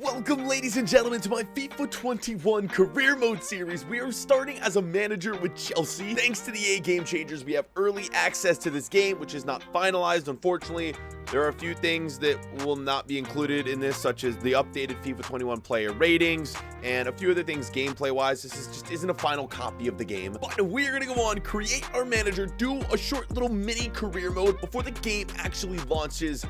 Welcome, ladies and gentlemen, to my FIFA 21 career mode series. We are starting as a manager with Chelsea. Thanks to the EA Game Changers, we have early access to this game, which is not finalized, unfortunately. There are a few things that will not be included in this, such as the updated FIFA 21 player ratings and a few other things gameplay-wise. This just isn't a final copy of the game. But we're going to go on, create our manager, do a short little mini career mode before the game actually launches.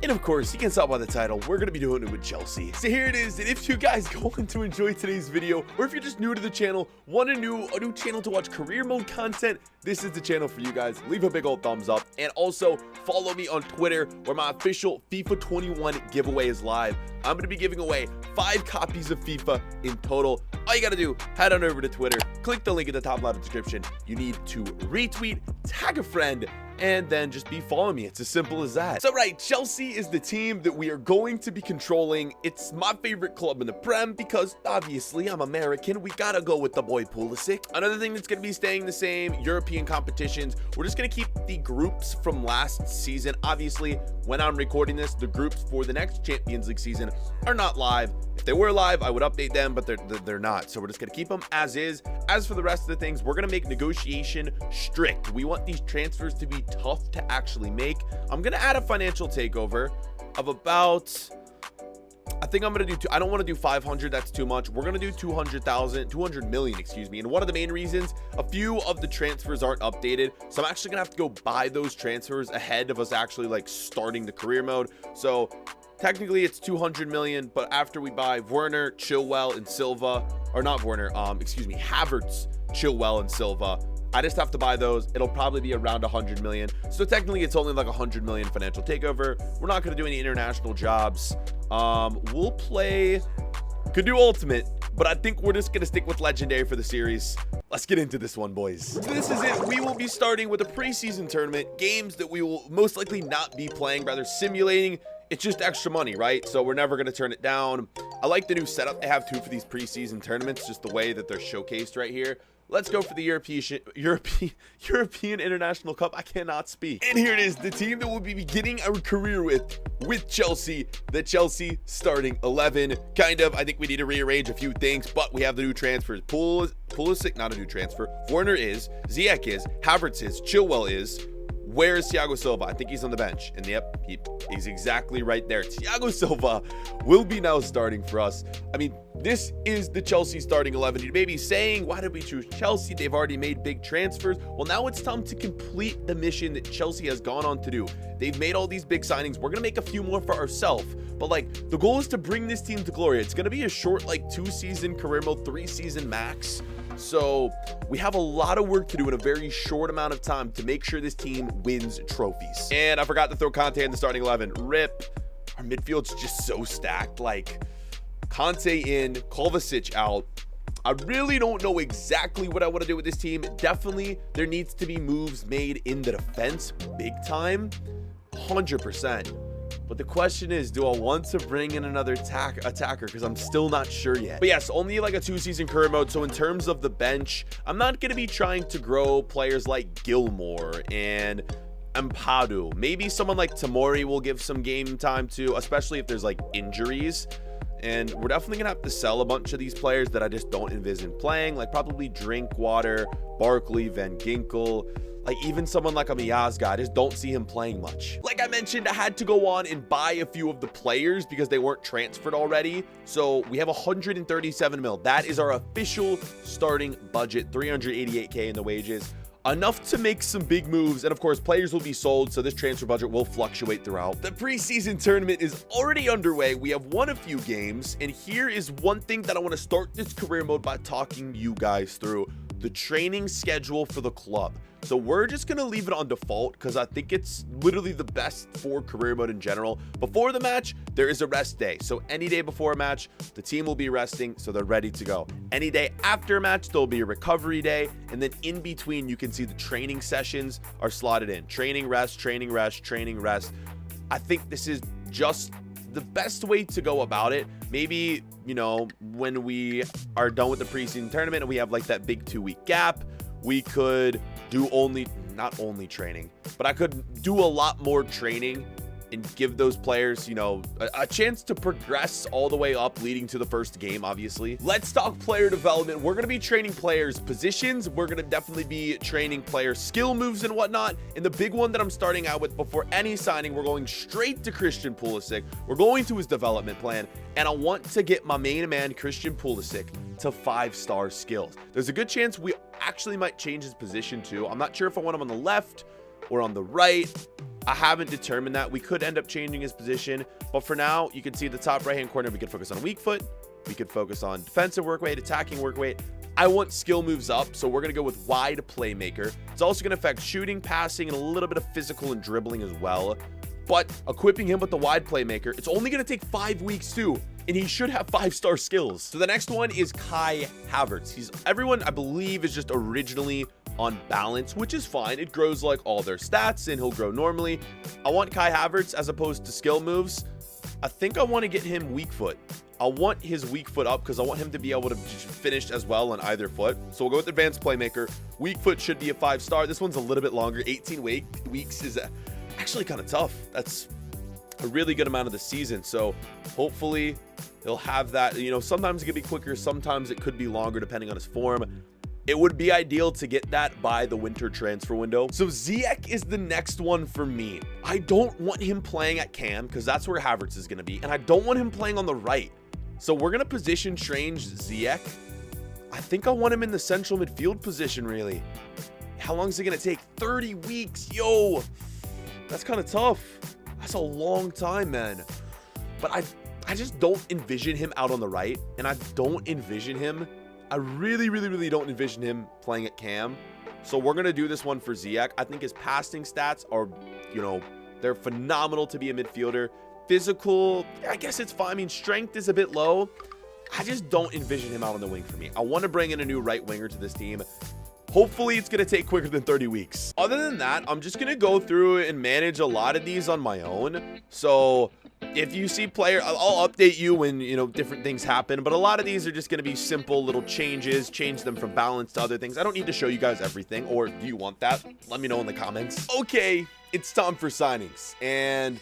And of course, you can tell by the title, we're going to be doing it with Chelsea. So here it is, and if you guys go on to enjoy today's video, or if you're just new to the channel, want a new channel to watch career mode content, this is the channel for you guys. Leave a big old thumbs up, and also follow me on Twitter, where my official FIFA 21 giveaway is live. I'm going to be giving away 5 copies of FIFA in total. All you got to do, head on over to Twitter, click the link in the top left description. You need to retweet, tag a friend, and then just be following me. It's as simple as that. So right, Chelsea is the team that we are going to be controlling. It's my favorite club in the Prem because obviously I'm American. We gotta go with the boy Pulisic. Another thing that's gonna be staying the same, European competitions. We're just gonna keep the groups from last season. Obviously, when I'm recording this, the groups for the next Champions League season are not live. If they were live, I would update them, but they're not. So we're just gonna keep them as is. As for the rest of the things, we're gonna make negotiation strict. We want these transfers to be tough to actually make. I'm gonna add a financial takeover of about, I think I'm gonna do I don't want to do 500, that's too much. We're gonna do 200 million, excuse me. And one of the main reasons, a few of the transfers aren't updated, so I'm actually gonna have to go buy those transfers ahead of us actually like starting the career mode. So technically it's 200 million, but after we buy Werner, Chilwell, and Silva, or not Werner, excuse me, Havertz, Chilwell, and Silva, I just have to buy those. It'll probably be around 100 million. So technically it's only like 100 million financial takeover. We're not going to do any international jobs. We'll play, could do ultimate, but I think we're just going to stick with legendary for the series. Let's get into this one, boys. So this is it. We will be starting with a preseason tournament, games that we will most likely not be playing, rather simulating. It's just extra money, right? So we're never going to turn it down. I like the new setup they have too for these preseason tournaments, just the way that they're showcased right here. Let's go for the European International Cup. I cannot speak. And here it is, the team that we'll be beginning our career with Chelsea, the Chelsea starting 11. Kind of, I think we need to rearrange a few things, but we have the new transfers. Pulisic, not a new transfer. Werner is, Ziyech is, Havertz is, Chilwell is. Where is Thiago Silva? I think he's on the bench. And yep, he's exactly right there. Thiago Silva will be now starting for us. I mean, this is the Chelsea starting 11. You may be saying, why did we choose Chelsea? They've already made big transfers. Well, now it's time to complete the mission that Chelsea has gone on to do. They've made all these big signings. We're going to make a few more for ourselves. But like, the goal is to bring this team to glory. It's going to be a short, like 2-season career mode, 3-season max. So we have a lot of work to do in a very short amount of time to make sure this team wins trophies. And I forgot to throw Conte in the starting 11. RIP. Our midfield's just so stacked. Like, Conte in, Kovacic out. I really don't know exactly what I want to do with this team. Definitely, there needs to be moves made in the defense big time. 100%. But the question is, do I want to bring in another attacker? Because I'm still not sure yet. But yes, only like a 2-season career mode. So in terms of the bench, I'm not going to be trying to grow players like Gilmore and Ampadu. Maybe someone like Tamori will give some game time to, especially if there's like injuries. And we're definitely going to have to sell a bunch of these players that I just don't envision playing. Like probably Drinkwater, Barkley, Van Ginkel. Like even someone like a Miazga, I just don't see him playing much. Like I mentioned, I had to go on and buy a few of the players because they weren't transferred already. So we have 137 mil. That is our official starting budget, 388K in the wages. Enough to make some big moves, and of course players will be sold, so this transfer budget will fluctuate throughout. The preseason tournament is already underway. We have won a few games, and here is one thing that I want to start this career mode by talking you guys through: the training schedule for the club. So we're just going to leave it on default because I think it's literally the best for career mode in general. Before the match, there is a rest day. So any day before a match, the team will be resting, so they're ready to go. Any day after a match, there'll be a recovery day. And then in between, you can see the training sessions are slotted in. Training, rest, training, rest, training, rest. I think this is just the best way to go about it. Maybe, you know, when we are done with the preseason tournament and we have like that big 2-week gap, we could do not only training, but I could do a lot more training and give those players, you know, a chance to progress all the way up leading to the first game, obviously. Let's talk player development. We're going to be training players' positions. We're going to definitely be training player skill moves and whatnot. And the big one that I'm starting out with before any signing, we're going straight to Christian Pulisic. We're going to his development plan, and I want to get my main man, Christian Pulisic, to 5-star skills. There's a good chance we actually might change his position too. I'm not sure if I want him on the left or on the right. I haven't determined that. We could end up changing his position, but for now, you can see the top right-hand corner. We could focus on weak foot. We could focus on defensive work rate, attacking work rate. I want skill moves up, so we're going to go with wide playmaker. It's also going to affect shooting, passing, and a little bit of physical and dribbling as well. But equipping him with the wide playmaker, it's only going to take 5 weeks too, and he should have 5-star skills. So the next one is Kai Havertz. Everyone, I believe, is just originally on balance, which is fine. It grows like all their stats, and he'll grow normally. I want Kai Havertz as opposed to skill moves. I think I want to get him weak foot. I want his weak foot up because I want him to be able to finish as well on either foot. So we'll go with advanced playmaker. Weak foot should be a 5-star. This one's a little bit longer. 18 weeks is actually kind of tough. That's a really good amount of the season. So hopefully he'll have that. You know, sometimes it could be quicker. Sometimes it could be longer depending on his form. It would be ideal to get that by the winter transfer window. So Ziyech is the next one for me. I don't want him playing at cam because that's where Havertz is going to be. And I don't want him playing on the right. So we're going to position change Ziyech. I think I want him in the central midfield position, really. How long is it going to take? 30 weeks. Yo, that's kind of tough. That's a long time, man. But I just don't envision him out on the right. And I don't envision him. I really don't envision him playing at cam. So we're going to do this one for Ziyech. I think his passing stats are, you know, they're phenomenal to be a midfielder. Physical, I guess it's fine. I mean, strength is a bit low. I just don't envision him out on the wing for me. I want to bring in a new right winger to this team. Hopefully it's going to take quicker than 30 weeks. Other than that, I'm just going to go through and manage a lot of these on my own. So if you see player, I'll update you when, you know, different things happen. But a lot of these are just going to be simple little changes, change them from balance to other things. I don't need to show you guys everything. Or do you want that? Let me know in the comments. Okay, it's time for signings. And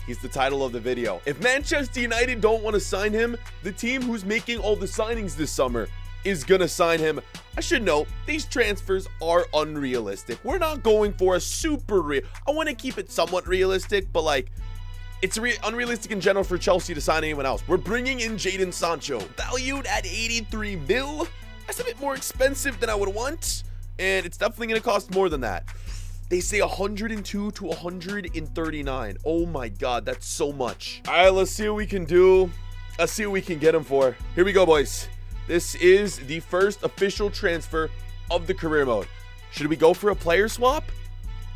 he's the title of the video. If Manchester United don't want to sign him, the team who's making all the signings this summer is gonna sign him. I should note, these transfers are unrealistic. We're not going for a super real. I want to keep it somewhat realistic, but like, it's unrealistic in general for Chelsea to sign anyone else. We're bringing in Jadon Sancho, valued at 83 mil. That's a bit more expensive than I would want, and it's definitely gonna cost more than that. They say 102 to 139. Oh my God, that's so much. All right, let's see what we can do. Let's see what we can get him for. Here we go, boys. This is the first official transfer of the career mode. Should we go for a player swap?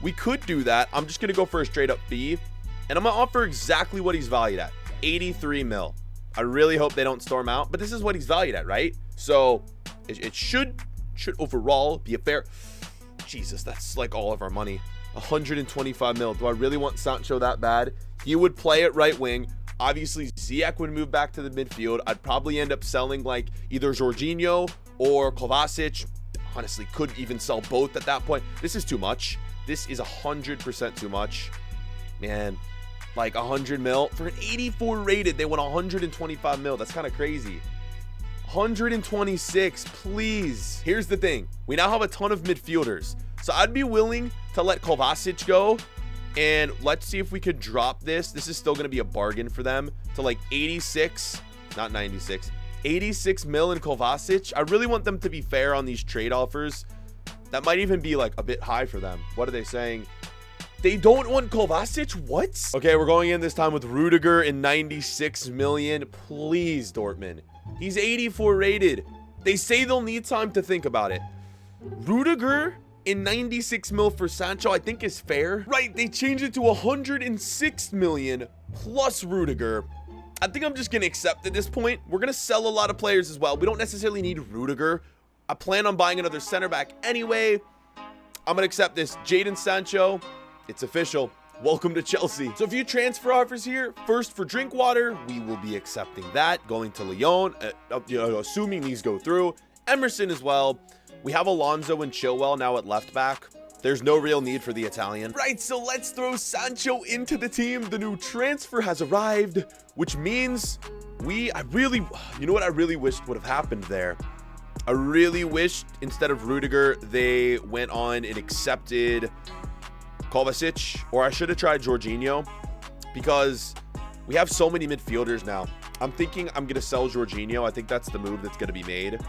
We could do that. I'm just going to go for a straight up fee. And I'm going to offer exactly what he's valued at. 83 mil. I really hope they don't storm out. But this is what he's valued at, right? So it should overall be a fair... Jesus, that's like all of our money. 125 mil. Do I really want Sancho that bad? He would play at right wing. Obviously, Ziyech would move back to the midfield. I'd probably end up selling like either Jorginho or Kovacic. Honestly, could even sell both at that point. This is too much. This is 100% too much. Man, like 100 mil. For an 84 rated, they want 125 mil. That's kind of crazy. 126, please. Here's the thing. We now have a ton of midfielders. So I'd be willing to let Kovacic go. And let's see if we could drop this. This is still going to be a bargain for them to like 86, not 96, 86 mil in Kovacic. I really want them to be fair on these trade offers. That might even be like a bit high for them. What are they saying? They don't want Kovacic? What? Okay, we're going in this time with Rudiger in 96 million. Please, Dortmund. He's 84 rated. They say they'll need time to think about it. Rudiger in 96 mil for Sancho, I think is fair. Right, they changed it to 106 million plus Rudiger. I think I'm just going to accept at this point. We're going to sell a lot of players as well. We don't necessarily need Rudiger. I plan on buying another center back anyway. I'm going to accept this. Jadon Sancho, it's official. Welcome to Chelsea. So a few transfer offers here. First, for Drinkwater, we will be accepting that. Going to Lyon, assuming these go through. Emerson as well. We have Alonso and Chilwell now at left back. There's no real need for the Italian. Right, so let's throw Sancho into the team. The new transfer has arrived, which means you know what I really wished would have happened there? I really wished instead of Rudiger, they went on and accepted Kovacic, or I should have tried Jorginho, because we have so many midfielders now. I'm thinking I'm going to sell Jorginho. I think that's the move that's going to be made.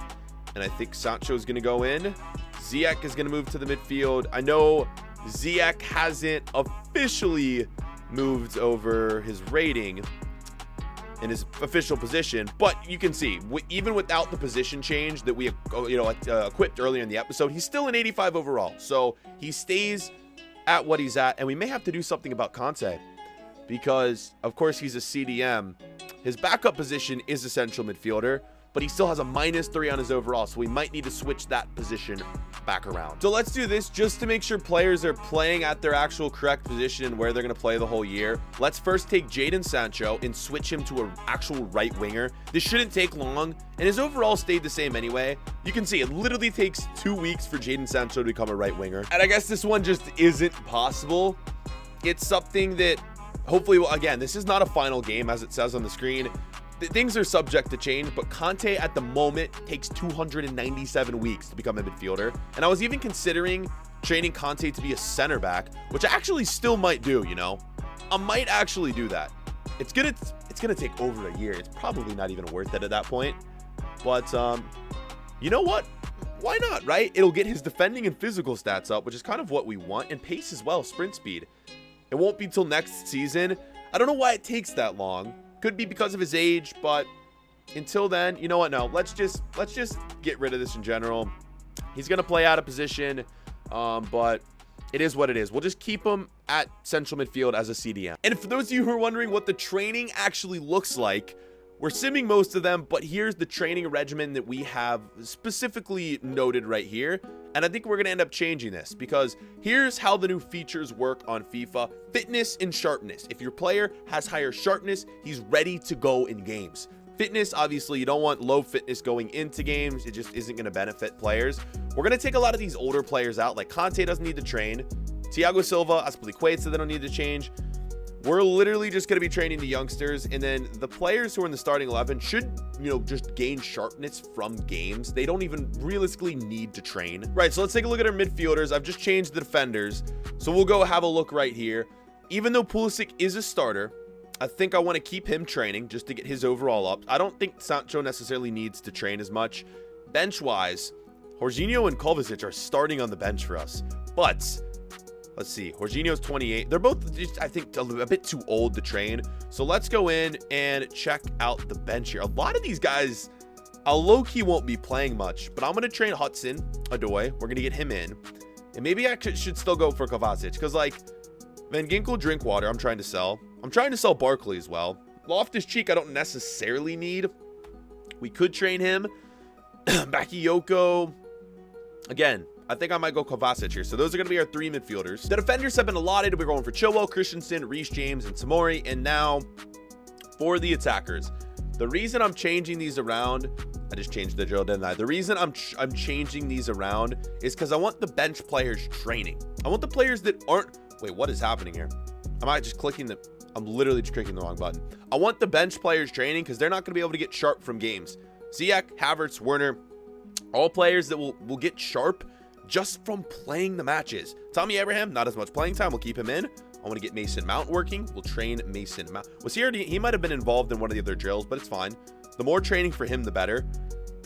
And I think Sancho is going to go in. Ziyech is going to move to the midfield. I know Ziyech hasn't officially moved over his rating in his official position, but you can see even without the position change that we equipped earlier in the episode, he's still an 85 overall. So he stays at what he's at, and we may have to do something about Conte because, of course, he's a CDM. His backup position is a central midfielder, but he still has a -3 on his overall, so we might need to switch that position back around. So let's do this just to make sure players are playing at their actual correct position and where they're going to play the whole year. Let's first take Jadon Sancho and switch him to an actual right winger. This shouldn't take long, and his overall stayed the same anyway. You can see it literally takes 2 weeks for Jadon Sancho to become a right winger, and I guess this one just isn't possible. It's something that hopefully, well, again, this is not a final game as it says on the screen. Things are subject to change, but Conte at the moment takes 297 weeks to become a midfielder. And I was even considering training Conte to be a center back, which I actually still might do, you know. I might actually do that. It's gonna take over a year. It's probably not even worth it at that point. But you know what? Why not, right? It'll get his defending and physical stats up, which is kind of what we want, and pace as well, sprint speed. It won't be till next season. I don't know why it takes that long. Could be because of his age, but until then, you know what? No, let's just get rid of this in general. He's gonna play out of position, but it is what it is. We'll just keep him at central midfield as a CDM. And for those of you who are wondering what the training actually looks like, we're simming most of them, but here's the training regimen that we have specifically noted right here. And I think we're going to end up changing this because here's how the new features work on FIFA. Fitness and sharpness. If your player has higher sharpness, he's ready to go in games. Fitness, obviously, you don't want low fitness going into games. It just isn't going to benefit players. We're going to take a lot of these older players out. Like Conte doesn't need to train. Thiago Silva, Azpilicueta, they don't need to change. We're literally just going to be training the youngsters, and then the players who are in the starting 11 should, just gain sharpness from games. They don't even realistically need to train. Right, so let's take a look at our midfielders. I've just changed the defenders, so we'll go have a look right here. Even though Pulisic is a starter, I think I want to keep him training just to get his overall up. I don't think Sancho necessarily needs to train as much. Bench-wise, Jorginho and Kovacic are starting on the bench for us, but let's see. Jorginho's 28. They're both just, I think, a bit too old to train. So let's go in and check out the bench here. A lot of these guys, low-key won't be playing much, but I'm going to train Hudson-Odoi. We're going to get him in. And maybe I should still go for Kovacic because, like, Van Ginkel, Drinkwater, I'm trying to sell. I'm trying to sell Barkley as well. Loftus-Cheek, I don't necessarily need. We could train him. Bakayoko. Again, I think I might go Kovacic here. So those are going to be our 3 midfielders. The defenders have been allotted. We're going for Chilwell, Christensen, Reece James, and Tomori. And now for the attackers. The reason I'm changing these around, I just changed the drill, didn't I? The reason I'm changing these around is because I want the bench players training. I want the players that aren't... Wait, what is happening here? I'm literally just clicking the wrong button. I want the bench players training because they're not going to be able to get sharp from games. Ziyech, Havertz, Werner, all players that will get sharp just from playing the matches. Tommy Abraham, not as much playing time. We'll keep him in. I want to get Mason Mount working. We'll train Mason Mount. He might have been involved in one of the other drills, but it's fine. The more training for him, the better.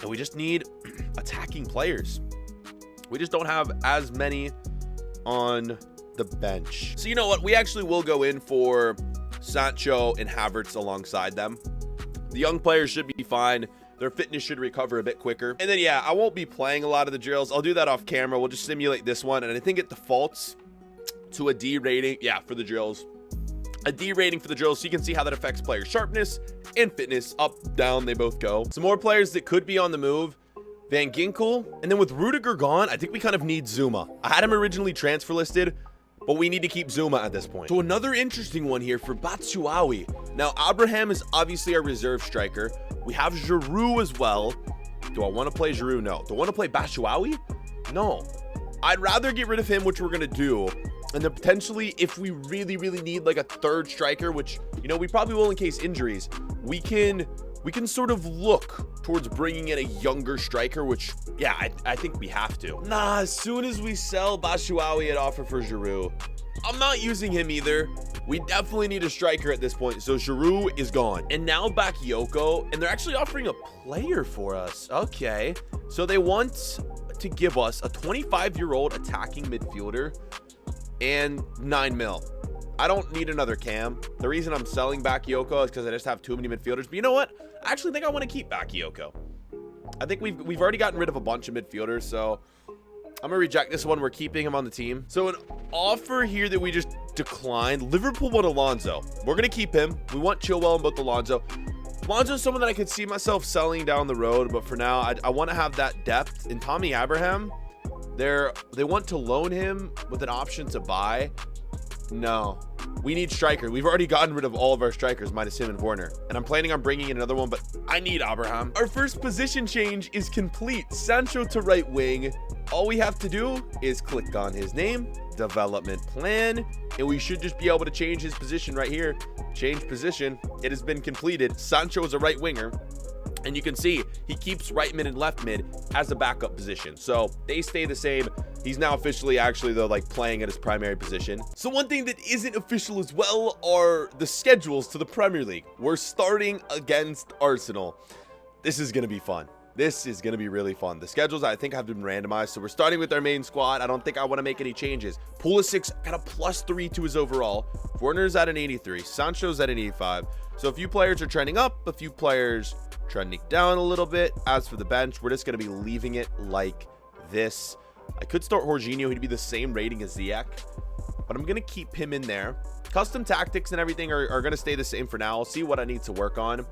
And we just need attacking players. We just don't have as many on the bench. So you know what? We actually will go in for Sancho and Havertz alongside them. The young players should be fine. Their fitness should recover a bit quicker. And then, yeah, I won't be playing a lot of the drills. I'll do that off camera. We'll just simulate this one. And I think it defaults to a D rating. Yeah, for the drills. A D rating for the drills. So you can see how that affects player sharpness and fitness. Up, down, they both go. Some more players that could be on the move. Van Ginkel. And then with Rudiger gone, I think we kind of need Zuma. I had him originally transfer listed, but we need to keep Zuma at this point. So another interesting one here for Batshuayi. Now, Abraham is obviously our reserve striker. We have Giroud as well. Do I want to play Giroud? No. Do I want to play Batshuayi? No. I'd rather get rid of him, which we're going to do. And then potentially, if we really, really need like a third striker, which, you know, we probably will in case injuries, we can sort of look towards bringing in a younger striker, which, yeah, I think we have to. Nah, as soon as we sell Batshuayi at offer for Giroud, I'm not using him either. We definitely need a striker at this point, so Giroud is gone. And now Bakayoko, and they're actually offering a player for us. Okay, so they want to give us a 25-year-old attacking midfielder and 9 mil. I don't need another cam. The reason I'm selling Bakayoko is because I just have too many midfielders. But you know what? I actually think I want to keep Bakayoko. I think we've already gotten rid of a bunch of midfielders, so I'm gonna reject this one. We're keeping him on the team. So an offer here that we just declined. Liverpool want Alonso. We're gonna keep him. We want Chilwell and both Alonso. Alonso's someone that I could see myself selling down the road, but for now, I want to have that depth. In Tommy Abraham, they want to loan him with an option to buy. No, we need striker. We've already gotten rid of all of our strikers minus him and Werner, and I'm planning on bringing in another one, but I need Abraham. Our first position change is complete. Sancho to right wing. All we have to do is click on his name, development plan, and we should just be able to change his position right here. Change position. It has been completed. Sancho is a right winger, and you can see he keeps right mid and left mid as a backup position, so they stay the same. He's now officially actually though like playing at his primary position. So one thing that isn't official as well are the schedules to the Premier League. We're starting against Arsenal. This is going to be fun. This is going to be really fun. The schedules I think have been randomized, so we're starting with our main squad. I don't think I want to make any changes. Pulisic got a +3 to his overall. Werner's at an 83. Sancho's at an 85. So a few players are trending up, a few players trending down a little bit. As for the bench, we're just going to be leaving it like this. I could start Jorginho. He'd be the same rating as Ziyech, but I'm going to keep him in there. Custom tactics and everything are going to stay the same for now. I'll see what I need to work on.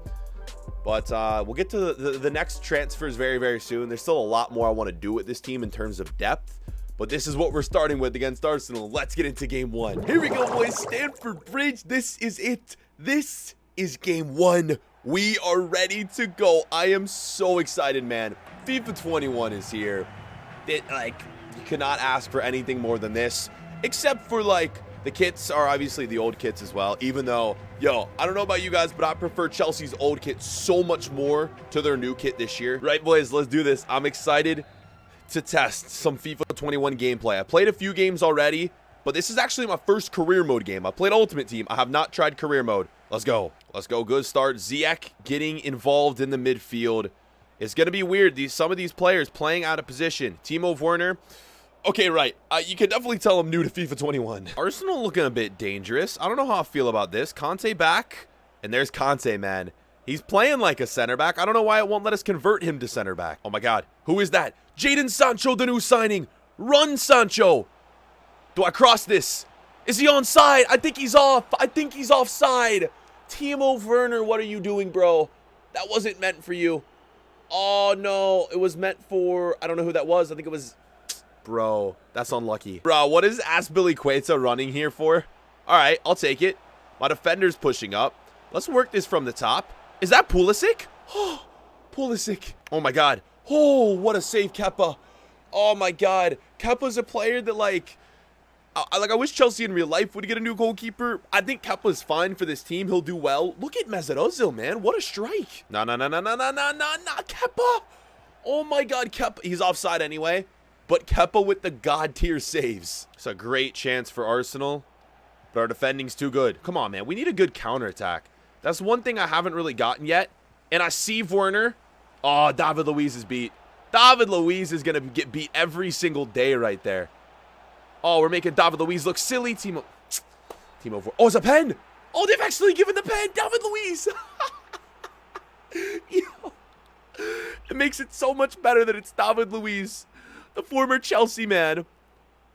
But we'll get to the next transfers very, very soon. There's still a lot more I want to do with this team in terms of depth. But this is what we're starting with against Arsenal. Let's get into game one. Here we go, boys. Stamford Bridge. This is it. This is game one. We are ready to go. I am so excited, man. FIFA 21 is here. You cannot ask for anything more than this. Except for, like, the kits are obviously the old kits as well. Even though, yo, I don't know about you guys, but I prefer Chelsea's old kit so much more to their new kit this year. Right, boys, let's do this. I'm excited to test some FIFA 21 gameplay. I played a few games already, but this is actually my first career mode game. I played Ultimate Team. I have not tried career mode. Let's go. Let's go. Good start. Ziyech getting involved in the midfield. It's going to be weird. Some of these players playing out of position. Timo Werner. Okay, right. You can definitely tell I'm new to FIFA 21. Arsenal looking a bit dangerous. I don't know how I feel about this. Conte back. And there's Conte, man. He's playing like a center back. I don't know why it won't let us convert him to center back. Oh, my God. Who is that? Jadon Sancho, the new signing. Run, Sancho. Do I cross this? Is he onside? I think he's off. I think he's offside. Timo Werner, what are you doing, bro? That wasn't meant for you. Oh, no. It was meant for... I don't know who that was. I think it was... Bro, that's unlucky. Bro, what is Azpilicueta running here for? All right, I'll take it. My defender's pushing up. Let's work this from the top. Is that Pulisic? Oh, Pulisic. Oh, my God. Oh, what a save, Kepa. Oh, my God. Kepa's a player that, like... I wish Chelsea in real life would get a new goalkeeper. I think Kepa's fine for this team. He'll do well. Look at Mesut Ozil, man. What a strike. No, Kepa. Oh, my God, Kepa. He's offside anyway. But Kepa with the god tier saves. It's a great chance for Arsenal. But our defending's too good. Come on, man. We need a good counterattack. That's one thing I haven't really gotten yet. And I see Werner. Oh, David Luiz is beat. David Luiz is going to get beat every single day right there. Oh, we're making David Luiz look silly. Timo. Oh, it's a pen. Oh, they've actually given the pen. David Luiz. Yo. It makes it so much better that it's David Luiz, the former Chelsea man.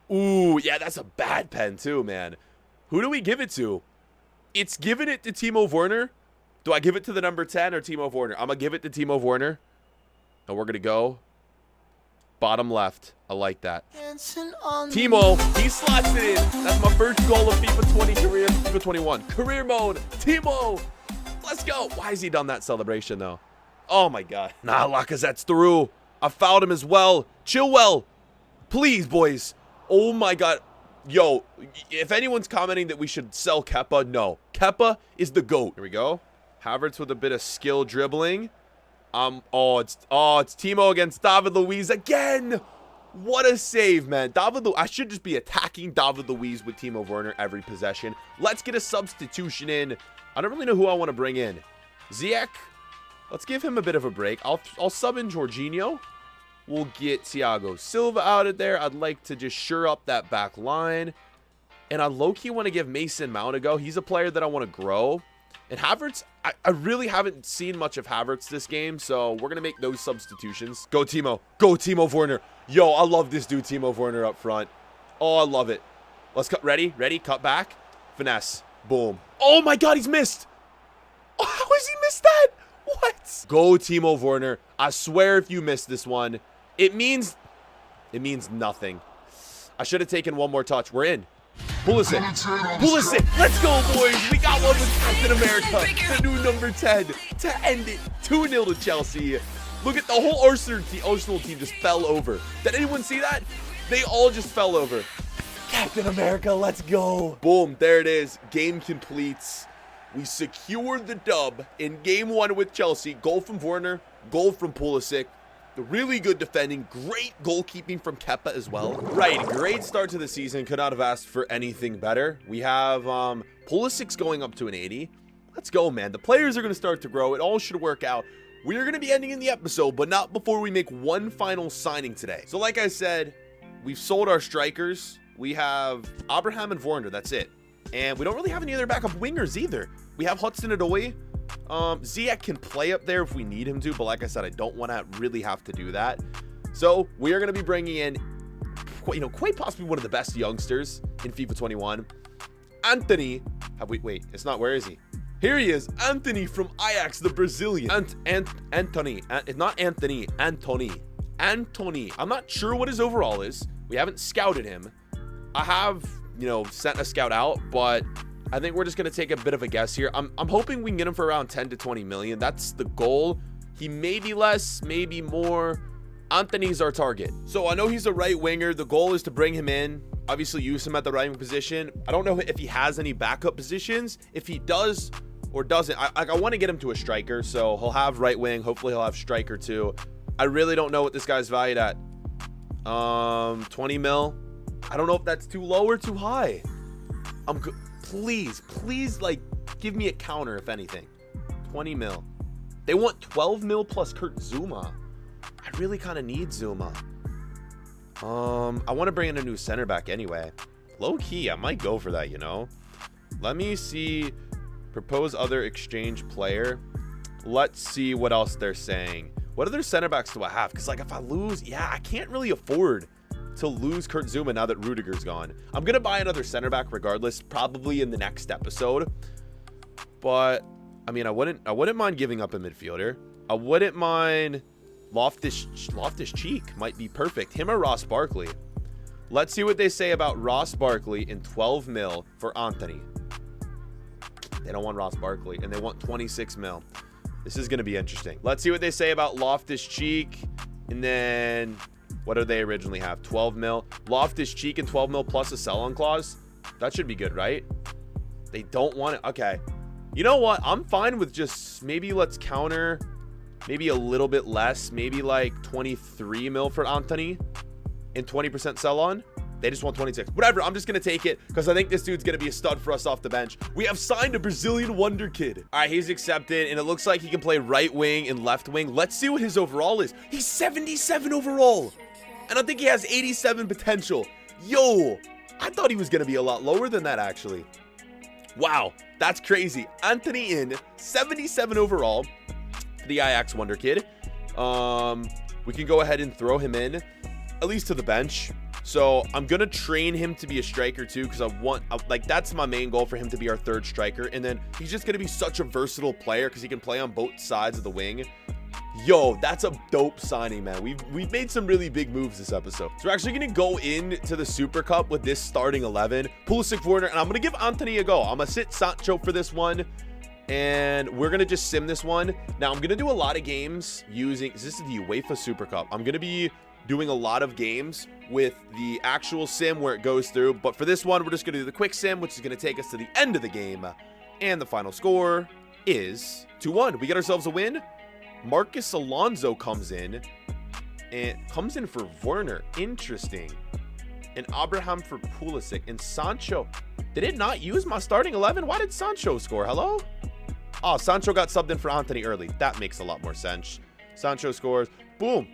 Ooh, yeah, that's a bad pen too, man. Who do we give it to? It's giving it to Timo Werner. Do I give it to the number 10 or Timo Werner? I'm going to give it to Timo Werner. And we're going to go bottom left. I like that. Timo, he slots it in. That's my first goal of FIFA 20 career, FIFA 21. Career mode, Timo. Let's go. Why has he done that celebration, though? Oh, my God. Nah, Lacazette's through. I fouled him as well. Chilwell. Please, boys. Oh my God. Yo, if anyone's commenting that we should sell Kepa, no. Kepa is the GOAT. Here we go. Havertz with a bit of skill dribbling. It's Timo against David Luiz again. What a save, man. I should just be attacking David Luiz with Timo Werner every possession. Let's get a substitution in. I don't really know who I want to bring in. Ziyech. Let's give him a bit of a break. I'll sub in Jorginho. We'll get Thiago Silva out of there. I'd like to just shore up that back line. And I low-key want to give Mason Mount a go. He's a player that I want to grow. And Havertz, I really haven't seen much of Havertz this game, so we're going to make those substitutions. Go, Timo. Go, Timo Werner. Yo, I love this dude, Timo Werner up front. Oh, I love it. Let's cut. Ready? Ready? Cut back. Finesse. Boom. Oh, my God, he's missed. Oh, how has he missed that? What? Go, Timo Werner. I swear if you miss this one, it means nothing. I should have taken one more touch. We're in. Pulisic. Pulisic. Let's go, boys. We got one with Captain America, the new number 10, to end it. 2-0 to Chelsea. Look at the whole Arsenal team just fell over. Did anyone see that? They all just fell over. Captain America, let's go. Boom, there it is. Game completes. We secured the dub in game 1 with Chelsea. Goal from Werner, goal from Pulisic. The really good defending, great goalkeeping from Kepa as well. Right, great start to the season. Could not have asked for anything better. We have Pulisic's going up to an 80. Let's go, man. The players are going to start to grow. It all should work out. We are going to be ending in the episode, but not before we make one final signing today. So like I said, we've sold our strikers. We have Abraham and Werner. That's it. And we don't really have any other backup wingers either. We have Hudson-Odoi. Ziyech can play up there if we need him to, but like I said, I don't want to really have to do that. So we are going to be bringing in, quite possibly one of the best youngsters in FIFA 21. Antony. Wait, it's not. Where is he? Here he is. Antony from Ajax, the Brazilian. Antony. Not Anthony. Antony. Antony. I'm not sure what his overall is. We haven't scouted him. I have, sent a scout out, but I think we're just going to take a bit of a guess here. I'm hoping we can get him for around 10 to 20 million. That's the goal. He may be less, maybe more. Antony's our target. So I know he's a right winger. The goal is to bring him in, obviously use him at the right wing position. I don't know if he has any backup positions. If he does or doesn't, I want to get him to a striker. So he'll have right wing. Hopefully he'll have striker too. I really don't know what this guy's valued at. 20 mil. I don't know if that's too low or too high. I'm good. Please, like, give me a counter, if anything. 20 mil. They want 12 mil plus Kurt Zuma. I really kind of need Zuma. I want to bring in a new center back anyway. Low key, I might go for that, Let me see. Propose other exchange player. Let's see what else they're saying. What other center backs do I have? Because, like, if I lose, I can't really afford to lose Kurt Zuma now that Rudiger's gone. I'm going to buy another center back regardless, probably in the next episode. But, I mean, I wouldn't mind giving up a midfielder. I wouldn't mind Loftus-Cheek might be perfect. Him or Ross Barkley. Let's see what they say about Ross Barkley in 12 mil for Antony. They don't want Ross Barkley, and they want 26 mil. This is going to be interesting. Let's see what they say about Loftus-Cheek. And then, what do they originally have? 12 mil. Loftus-Cheek and 12 mil plus a sell-on clause. That should be good, right? They don't want it. Okay. You know what? I'm fine with just maybe let's counter maybe a little bit less. Maybe like 23 mil for Antony and 20% sell-on. They just want 26. Whatever, I'm just going to take it because I think this dude's going to be a stud for us off the bench. We have signed a Brazilian wonder kid. All right, he's accepted, and it looks like he can play right wing and left wing. Let's see what his overall is. He's 77 overall, and I think he has 87 potential. Yo, I thought he was going to be a lot lower than that, actually. Wow, that's crazy. Antony in 77 overall, the Ajax wonder kid. We can go ahead and throw him in, at least to the bench. So I'm going to train him to be a striker too, because that's my main goal, for him to be our third striker. And then he's just going to be such a versatile player because he can play on both sides of the wing. Yo, that's a dope signing, man. We've made some really big moves this episode. So we're actually going to go into the Super Cup with this starting 11. Pulisic, Werner, and I'm going to give Antony a go. I'm going to sit Sancho for this one. And we're going to just sim this one. Now, I'm going to do a lot of games using... This is the UEFA Super Cup. I'm going to be doing a lot of games with the actual sim where it goes through. But for this one, we're just going to do the quick sim, which is going to take us to the end of the game. And the final score is 2-1. We get ourselves a win. Marcus Alonso comes in. And comes in for Werner. Interesting. And Abraham for Pulisic. And Sancho. Did it not use my starting 11? Why did Sancho score? Hello? Oh, Sancho got subbed in for Antony early. That makes a lot more sense. Sancho scores. Boom.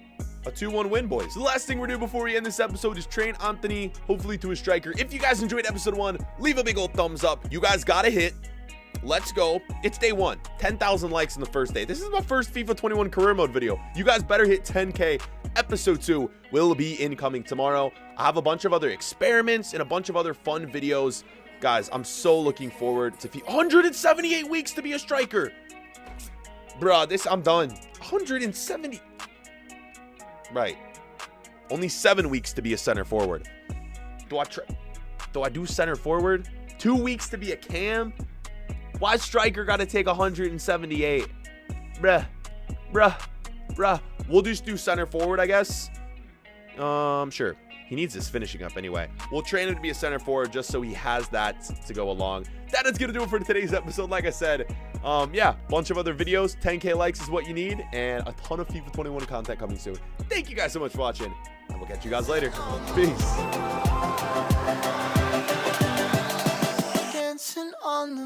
A 2-1 win, boys. The last thing we're doing before we end this episode is train Antony, hopefully to a striker. If you guys enjoyed episode 1, leave a big old thumbs up. You guys got to hit. Let's go. It's day 1. 10,000 likes in the first day. This is my first FIFA 21 career mode video. You guys better hit 10K. Episode 2 will be incoming tomorrow. I have a bunch of other experiments and a bunch of other fun videos. Guys, I'm so looking forward to 178 weeks to be a striker. Bruh, I'm done. 170. Right. Only 7 weeks to be a center forward. Do I do center forward? 2 weeks to be a cam? Why striker got to take 178? Bruh. We'll just do center forward, I guess. Sure. He needs his finishing up anyway. We'll train him to be a center forward just so he has that to go along. That is going to do it for today's episode. Like I said, yeah, bunch of other videos. 10K likes is what you need, and a ton of FIFA 21 content coming soon. Thank you guys so much for watching, and we'll catch you guys later. Peace. Dancing on the